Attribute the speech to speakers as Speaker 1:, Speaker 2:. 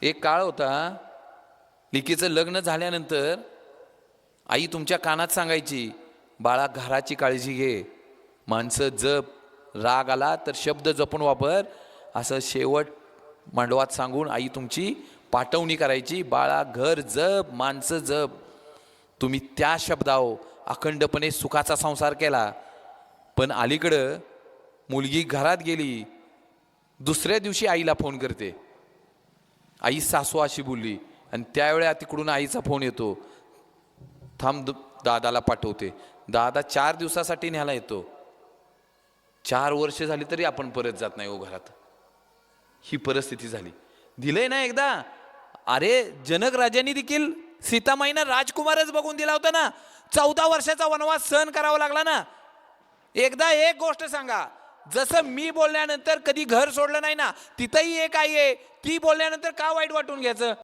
Speaker 1: एक काळ होता, लिकीचं लग्न झाल्यानंतर आई तुमच्या कानात सांगायची, बाळा घराची काळजी घे, माणसं जप, राग आला तर शब्द जपून वापर, असं शेवट मांडवात सांगून आई तुमची पाठवणी करायची. बाळा घर जप, माणसं जप. तुम्ही त्या शब्दावर अखंडपणे सुखाचा संसार केला. पण अलीकडं मुलगी घरात गेली, दुसऱ्या दिवशी आईला फोन करते, आई सासू अशी बोलली, आणि त्यावेळेला तिकडून आईचा फोन येतो, थांब दादाला पाठवते. दादा 4 दिवसासाठी न्यायला येतो. 4 वर्ष झाली तरी आपण परत जात नाही हो घरात. ही परिस्थिती झाली. दिलंय ना एकदा. अरे जनक राजांनी देखील सीतामाईंना राजकुमारच बघून दिला होता ना. 14 वर्षाचा वनवास सहन करावा लागला ना. एकदा एक गोष्ट सांगा, जसं मी बोलल्यानंतर कधी घर सोडलं नाही ना, तिथंही एक आई आहे, ती बोलल्यानंतर का वाईट वाटून घ्यायचं?